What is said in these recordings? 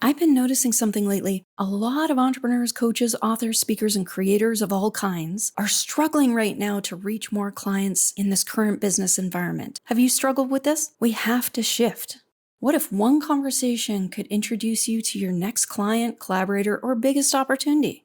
I've been noticing something lately. A lot of entrepreneurs, coaches, authors, speakers, and creators of all kinds are struggling right now to reach more clients in this current business environment. Have you struggled with this? We have to shift. What if one conversation could introduce you to your next client, collaborator, or biggest opportunity?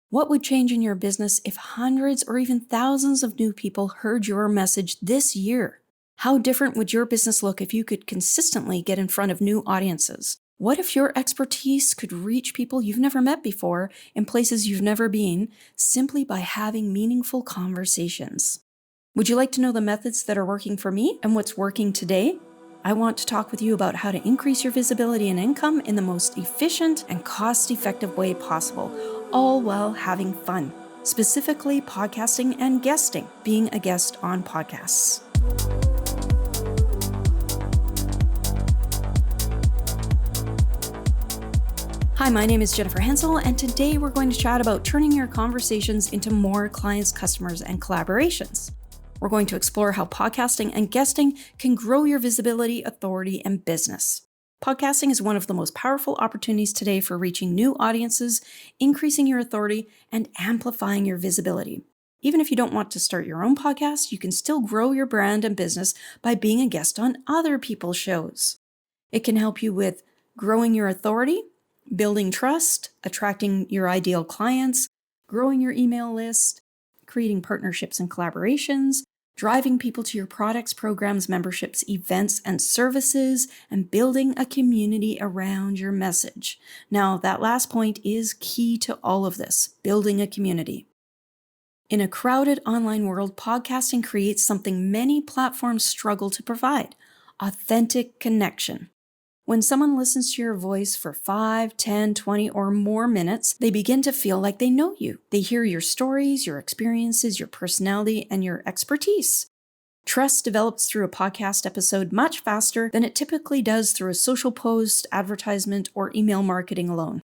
What would change in your business if hundreds or even thousands of new people heard your message this year? How different would your business look if you could consistently get in front of new audiences? What if your expertise could reach people you've never met before in places you've never been simply by having meaningful conversations? Would you like to know the methods that are working for me and what's working today? I want to talk with you about how to increase your visibility and income in the most efficient and cost-effective way possible, all while having fun, specifically podcasting and guesting, being a guest on podcasts. Hi, my name is Jennifer Henczel, and today we're going to chat about turning your conversations into more clients, customers, and collaborations. We're going to explore how podcasting and guesting can grow your visibility, authority, and business. Podcasting is one of the most powerful opportunities today for reaching new audiences, increasing your authority, and amplifying your visibility. Even if you don't want to start your own podcast, you can still grow your brand and business by being a guest on other people's shows. It can help you with growing your authority, building trust, attracting your ideal clients, growing your email list, creating partnerships and collaborations, driving people to your products, programs, memberships, events, and services, and building a community around your message. Now, that last point is key to all of this, building a community. In a crowded online world, podcasting creates something many platforms struggle to provide: authentic connection. When someone listens to your voice for 5, 10, 20, or more minutes, they begin to feel like they know you. They hear your stories, your experiences, your personality, and your expertise. Trust develops through a podcast episode much faster than it typically does through a social post, advertisement, or email marketing alone.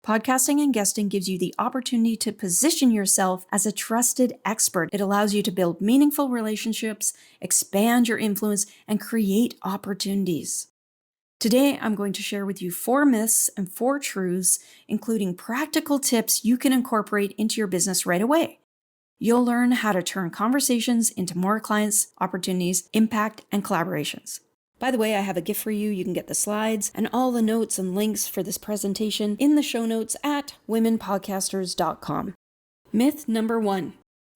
Podcasting and guesting gives you the opportunity to position yourself as a trusted expert. It allows you to build meaningful relationships, expand your influence, and create opportunities. Today, I'm going to share with you 4 myths and 4 truths, including practical tips you can incorporate into your business right away. You'll learn how to turn conversations into more clients, opportunities, impact, and collaborations. By the way, I have a gift for you. You can get the slides and all the notes and links for this presentation in the show notes at womenpodcasters.com. Myth number 1.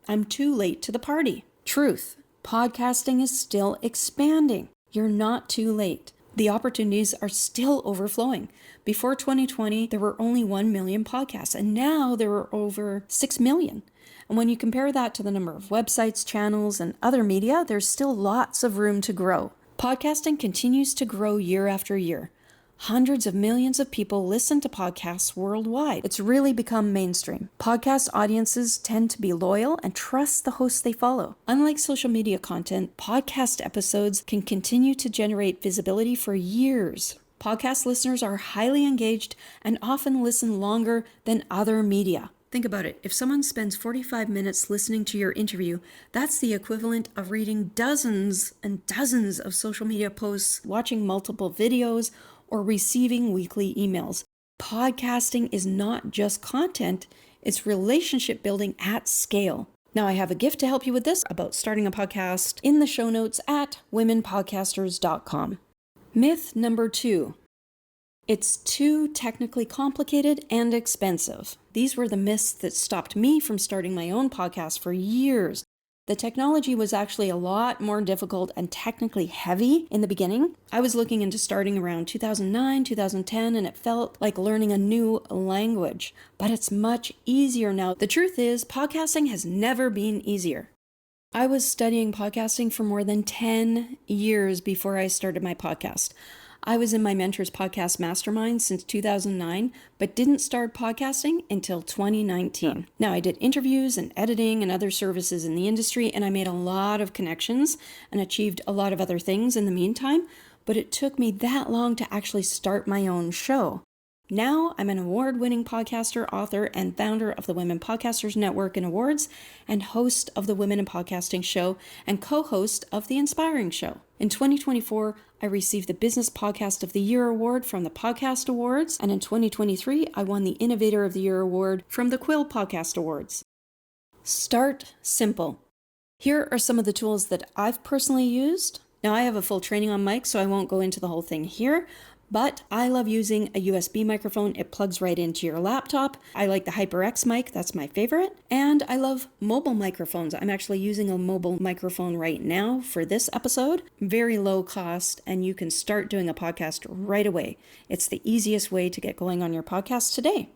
I'm too late to the party. Truth. Podcasting is still expanding. You're not too late. The opportunities are still overflowing. Before 2020, there were only 1 million podcasts, and now there are over 6 million. And when you compare that to the number of websites, channels, and other media, there's still lots of room to grow. Podcasting continues to grow year after year. Hundreds of millions of people listen to podcasts worldwide. It's really become mainstream. Podcast audiences tend to be loyal and trust the hosts they follow. Unlike social media content, podcast episodes can continue to generate visibility for years. Podcast listeners are highly engaged and often listen longer than other media. Think about it. If someone spends 45 minutes listening to your interview, that's the equivalent of reading dozens and dozens of social media posts, watching multiple videos, or receiving weekly emails. Podcasting is not just content, it's relationship building at scale. Now, I have a gift to help you with this about starting a podcast in the show notes at womenpodcasters.com. Myth number 2. It's too technically complicated and expensive. These were the myths that stopped me from starting my own podcast for years. The technology was actually a lot more difficult and technically heavy in the beginning. I was looking into starting around 2009, 2010, and it felt like learning a new language. But it's much easier now. The truth is, podcasting has never been easier. I was studying podcasting for more than 10 years before I started my podcast. I was in my mentor's podcast mastermind since 2009, but didn't start podcasting until 2019. Now, I did interviews and editing and other services in the industry, and I made a lot of connections and achieved a lot of other things in the meantime, but it took me that long to actually start my own show. Now, I'm an award-winning podcaster, author, and founder of the Women Podcasters Network and Awards, and host of the Women in Podcasting Show, and co-host of The Inspiring Show. In 2024, I received the Business Podcast of the Year award from the Podcast Awards, and in 2023, I won the Innovator of the Year award from the Quill Podcast Awards. Start simple. Here are some of the tools that I've personally used. Now, I have a full training on mics, so I won't go into the whole thing here, but I love using a USB microphone. It plugs right into your laptop. I like the HyperX mic, that's my favorite. And I love mobile microphones. I'm actually using a mobile microphone right now for this episode. Very low cost, and you can start doing a podcast right away. It's the easiest way to get going on your podcast today.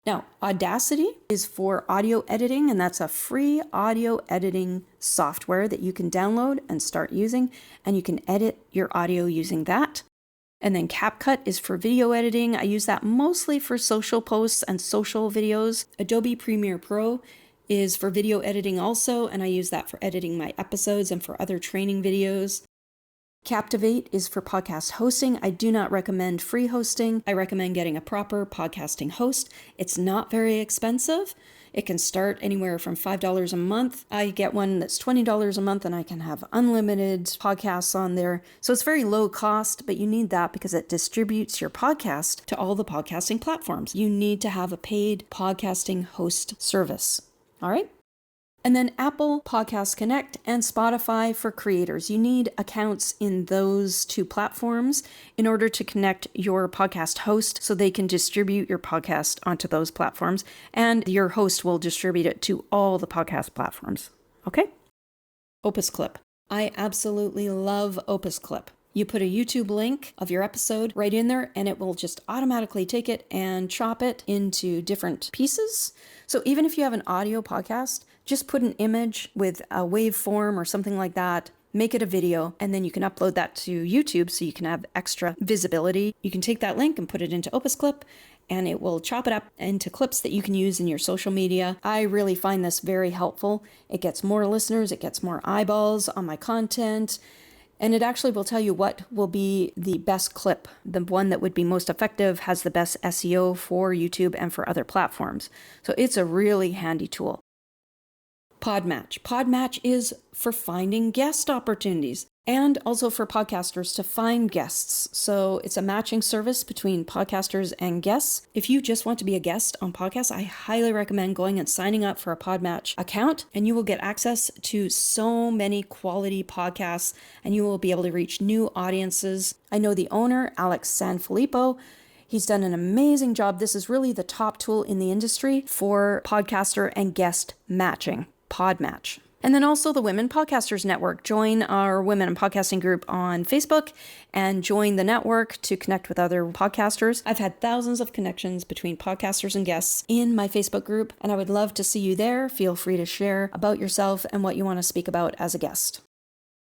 Now, Audacity is for audio editing, and that's a free audio editing software that you can download and start using, and you can edit your audio using that. And then CapCut is for video editing. I use that mostly for social posts and social videos. Adobe Premiere Pro is for video editing also, and I use that for editing my episodes and for other training videos. Captivate is for podcast hosting. I do not recommend free hosting. I recommend getting a proper podcasting host. It's not very expensive. It can start anywhere from $5 a month. I get one that's $20 a month, and I can have unlimited podcasts on there. So it's very low cost, but you need that because it distributes your podcast to all the podcasting platforms. You need to have a paid podcasting host service. All right? And then Apple Podcast Connect and Spotify for creators. You need accounts in those two platforms in order to connect your podcast host so they can distribute your podcast onto those platforms, and your host will distribute it to all the podcast platforms. Okay? Opus Clip. I absolutely love Opus Clip. You put a YouTube link of your episode right in there, and it will just automatically take it and chop it into different pieces. So even if you have an audio podcast, just put an image with a waveform or something like that, make it a video, and then you can upload that to YouTube so you can have extra visibility. You can take that link and put it into Opus Clip, and it will chop it up into clips that you can use in your social media. I really find this very helpful. It gets more listeners, it gets more eyeballs on my content, and it actually will tell you what will be the best clip. The one that would be most effective has the best SEO for YouTube and for other platforms. So it's a really handy tool. Podmatch. Podmatch is for finding guest opportunities and also for podcasters to find guests. So it's a matching service between podcasters and guests. If you just want to be a guest on podcasts, I highly recommend going and signing up for a Podmatch account, and you will get access to so many quality podcasts, and you will be able to reach new audiences. I know the owner, Alex Sanfilippo. He's done an amazing job. This is really the top tool in the industry for podcaster and guest matching. Podmatch. And then also the Women Podcasters Network. Join our Women in Podcasting group on Facebook and join the network to connect with other podcasters. I've had thousands of connections between podcasters and guests in my Facebook group, and I would love to see you there. Feel free to share about yourself and what you want to speak about as a guest.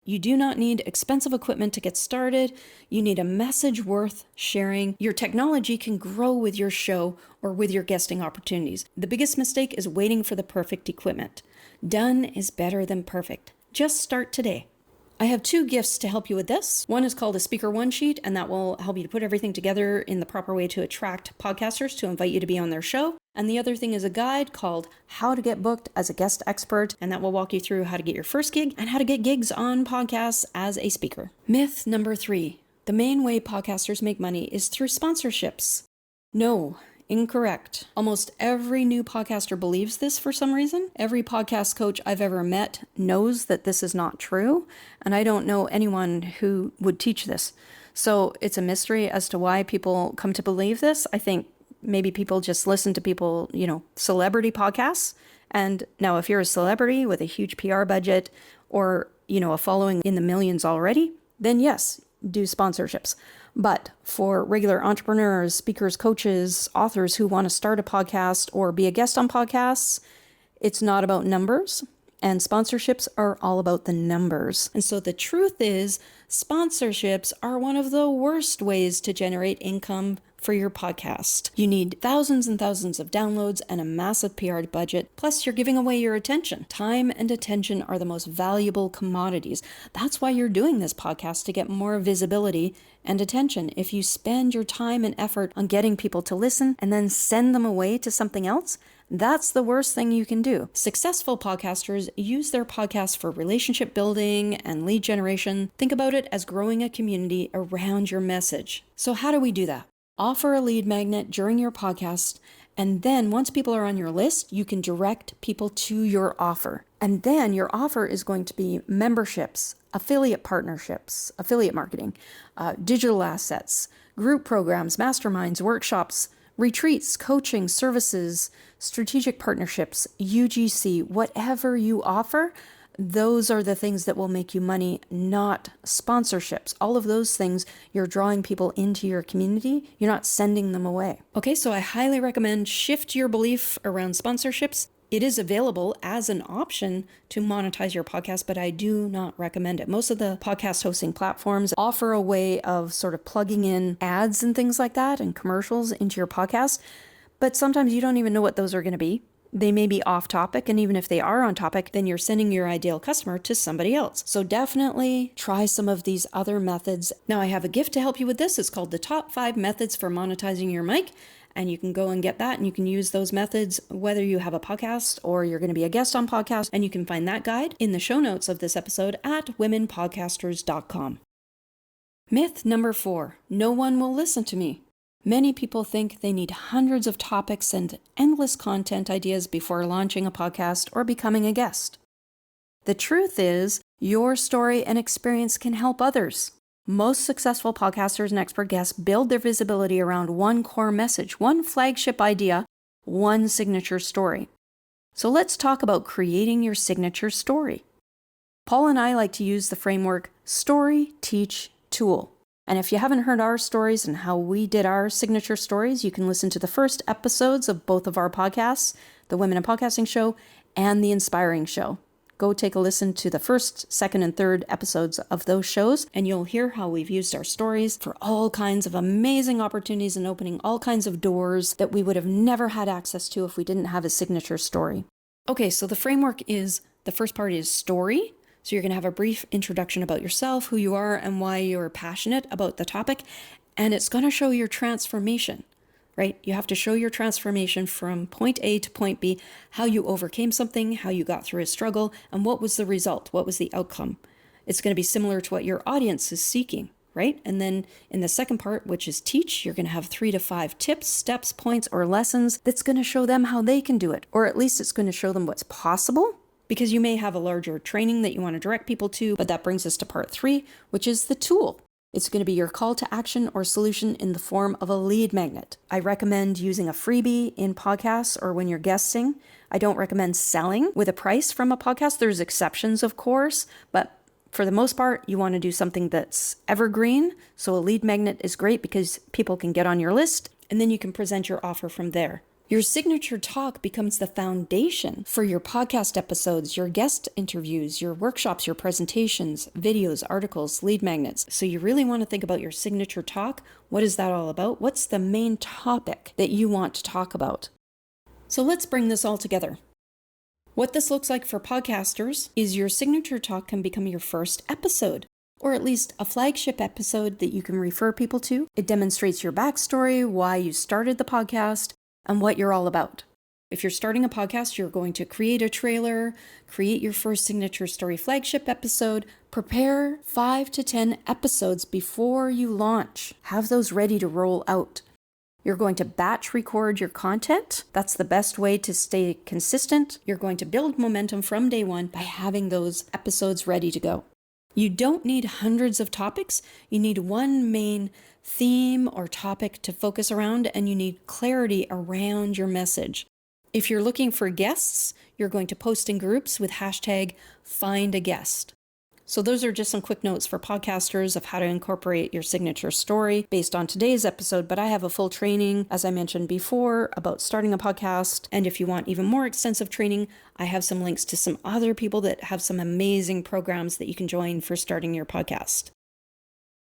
You do not need expensive equipment to get started. You need a message worth sharing. Your technology can grow with your show or with your guesting opportunities. The biggest mistake is waiting for the perfect equipment. Done is better than perfect. Just start today. I have 2 gifts to help you with this. One is called a Speaker One Sheet, and that will help you to put everything together in the proper way to attract podcasters to invite you to be on their show. And the other thing is a guide called How to Get Booked as a Guest Expert, and that will walk you through how to get your first gig and how to get gigs on podcasts as a speaker. Myth number 3. The main way podcasters make money is through sponsorships. No. Incorrect. Almost every new podcaster believes this for some reason. Every podcast coach I've ever met knows that this is not true, and I don't know anyone who would teach this. So it's a mystery as to why people come to believe this. I think maybe people just listen to people, celebrity podcasts. And now if you're a celebrity with a huge PR budget or, a following in the millions already, then yes, do sponsorships. But for regular entrepreneurs, speakers, coaches, authors who want to start a podcast or be a guest on podcasts, it's not about numbers, and sponsorships are all about the numbers. And so the truth is, sponsorships are one of the worst ways to generate income for your podcast. You need thousands and thousands of downloads and a massive PR budget, plus you're giving away your attention. Time and attention are the most valuable commodities. That's why you're doing this podcast, to get more visibility and attention. If you spend your time and effort on getting people to listen and then send them away to something else, That's the worst thing you can do. Successful podcasters use their podcast for relationship building and lead generation. Think about it as growing a community around your message. So how do we do that? Offer a lead magnet during your podcast, and then once people are on your list, you can direct people to your offer. And then your offer is going to be memberships, affiliate partnerships, affiliate marketing, digital assets, group programs, masterminds, workshops, retreats, coaching, services, strategic partnerships, UGC, whatever you offer, those are the things that will make you money, not sponsorships. All of those things, you're drawing people into your community. You're not sending them away. Okay, so I highly recommend shift your belief around sponsorships. It is available as an option to monetize your podcast, but I do not recommend it. Most of the podcast hosting platforms offer a way of sort of plugging in ads and things like that and commercials into your podcast, but sometimes you don't even know what those are going to be. They may be off topic, and even if they are on topic, then you're sending your ideal customer to somebody else. So definitely try some of these other methods. Now I have a gift to help you with this. It's called the Top 5 Methods for Monetizing Your Mic. And you can go and get that, and you can use those methods whether you have a podcast or you're going to be a guest on podcast. And you can find that guide in the show notes of this episode at womenpodcasters.com. Myth number 4, no one will listen to me. Many people think they need hundreds of topics and endless content ideas before launching a podcast or becoming a guest. The truth is, your story and experience can help others. Most successful podcasters and expert guests build their visibility around one core message, one flagship idea, one signature story. So let's talk about creating your signature story. Paul and I like to use the framework Story, Teach, Tool. And if you haven't heard our stories and how we did our signature stories, you can listen to the first episodes of both of our podcasts, the Women in Podcasting Show and the Inspiring Show. Go take a listen to the first, second, and third episodes of those shows, and you'll hear how we've used our stories for all kinds of amazing opportunities and opening all kinds of doors that we would have never had access to if we didn't have a signature story. Okay, so the framework is, the first part is story. So you're going to have a brief introduction about yourself, who you are, and why you're passionate about the topic. And it's going to show your transformation, right? You have to show your transformation from point A to point B, how you overcame something, how you got through a struggle, and what was the result? What was the outcome? It's going to be similar to what your audience is seeking, right? And then in the second part, which is teach, you're going to have 3 to 5 tips, steps, points, or lessons that's going to show them how they can do it. Or at least it's going to show them what's possible, because you may have a larger training that you want to direct people to, but that brings us to part 3, which is the tool. It's going to be your call to action or solution in the form of a lead magnet. I recommend using a freebie in podcasts or when you're guesting. I don't recommend selling with a price from a podcast. There's exceptions, of course, but for the most part, you want to do something that's evergreen. So a lead magnet is great because people can get on your list, and then you can present your offer from there. Your signature talk becomes the foundation for your podcast episodes, your guest interviews, your workshops, your presentations, videos, articles, lead magnets. So you really want to think about your signature talk. What is that all about? What's the main topic that you want to talk about? So let's bring this all together. What this looks like for podcasters is your signature talk can become your first episode, or at least a flagship episode that you can refer people to. It demonstrates your backstory, why you started the podcast, and what you're all about. If you're starting a podcast, you're going to create a trailer, create your first signature story flagship episode, prepare 5 to 10 episodes before you launch. Have those ready to roll out. You're going to batch record your content. That's the best way to stay consistent. You're going to build momentum from day one by having those episodes ready to go. You don't need hundreds of topics. You need one main theme or topic to focus around, and you need clarity around your message. If you're looking for guests, you're going to post in groups with hashtag find a guest. So those are just some quick notes for podcasters of how to incorporate your signature story based on today's episode, but I have a full training, as I mentioned before, about starting a podcast. And if you want even more extensive training, I have some links to some other people that have some amazing programs that you can join for starting your podcast.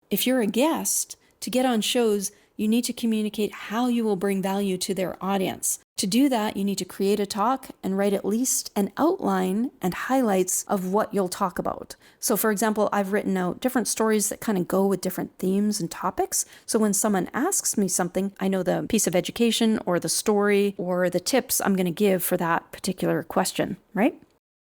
If you're a guest, to get on shows, you need to communicate how you will bring value to their audience. To do that, you need to create a talk and write at least an outline and highlights of what you'll talk about. So for example, I've written out different stories that kind of go with different themes and topics. So when someone asks me something, I know the piece of education or the story or the tips I'm going to give for that particular question, right?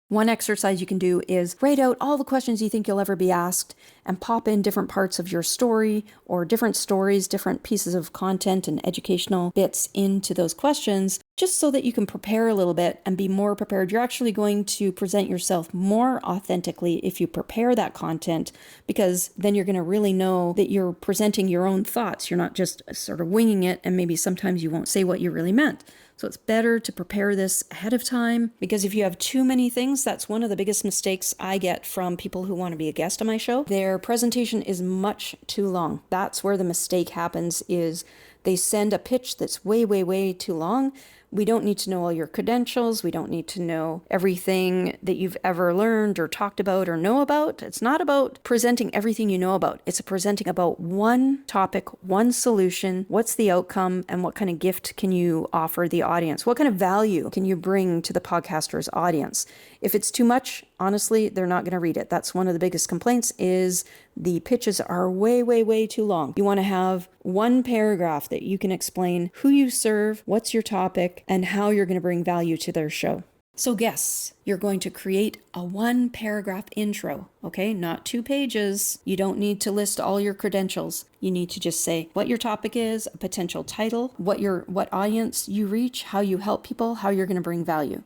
One exercise you can do is write out all the questions you think you'll ever be asked and pop in different parts of your story or different stories, different pieces of content and educational bits into those questions, just so that you can prepare a little bit and be more prepared. You're actually going to present yourself more authentically if you prepare that content, because then you're going to really know that you're presenting your own thoughts. You're not just sort of winging it, and maybe sometimes you won't say what you really meant. So it's better to prepare this ahead of time, because if you have too many things, that's one of the biggest mistakes I get from people who want to be a guest on my show. Their presentation is much too long. That's where the mistake happens, is they send a pitch that's way, way, way too long. We don't need to know all your credentials. We don't need to know everything that you've ever learned or talked about or know about. It's not about presenting everything you know about. It's presenting about one topic, one solution. What's the outcome, and what kind of gift can you offer the audience? What kind of value can you bring to the podcaster's audience? If it's too much, honestly, they're not going to read it. That's one of the biggest complaints, is the pitches are way, way, way too long. You want to have one paragraph that you can explain who you serve, what's your topic, and how you're going to bring value to their show. So guess you're going to create a 1-paragraph intro, okay? Not 2 pages. You don't need to list all your credentials. You need to just say what your topic is, a potential title, what audience you reach, how you help people, how you're going to bring value.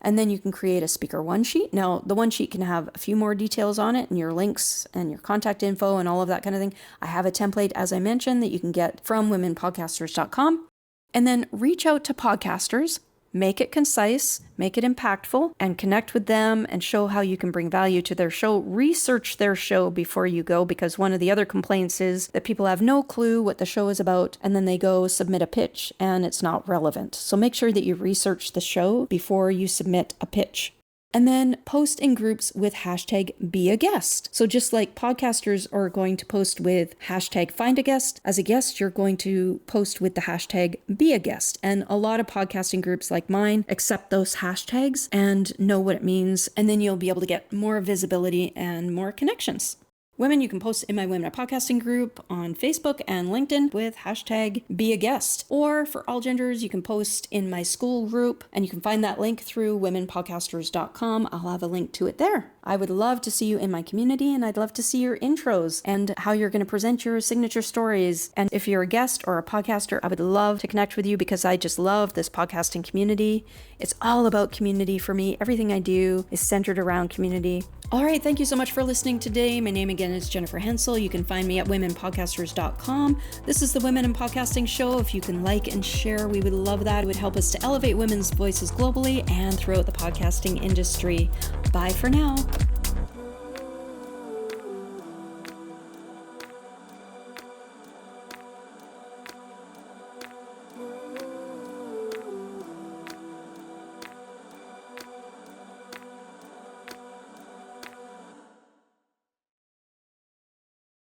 And then you can create a speaker one sheet. Now, the one sheet can have a few more details on it and your links and your contact info and all of that kind of thing. I have a template, as I mentioned, that you can get from womenpodcasters.com. And then reach out to podcasters, make it concise, make it impactful, and connect with them and show how you can bring value to their show. Research their show before you go, because one of the other complaints is that people have no clue what the show is about, and then they go submit a pitch and it's not relevant. So make sure that you research the show before you submit a pitch. And then post in groups with hashtag be a guest. So just like podcasters are going to post with hashtag find a guest, as a guest, you're going to post with the hashtag be a guest. And a lot of podcasting groups like mine accept those hashtags and know what it means. And then you'll be able to get more visibility and more connections. Women, you can post in my Women at Podcasting group on Facebook and LinkedIn with hashtag be a guest. Or for all genders, you can post in my school group, and you can find that link through womenpodcasters.com. I'll have a link to it there. I would love to see you in my community, and I'd love to see your intros and how you're going to present your signature stories. And if you're a guest or a podcaster, I would love to connect with you, because I just love this podcasting community. It's all about community for me. Everything I do is centered around community. All right, thank you so much for listening today. My name again is Jennifer Henczel. You can find me at womenpodcasters.com. This is the Women in Podcasting Show. If you can like and share, we would love that. It would help us to elevate women's voices globally and throughout the podcasting industry. Bye for now.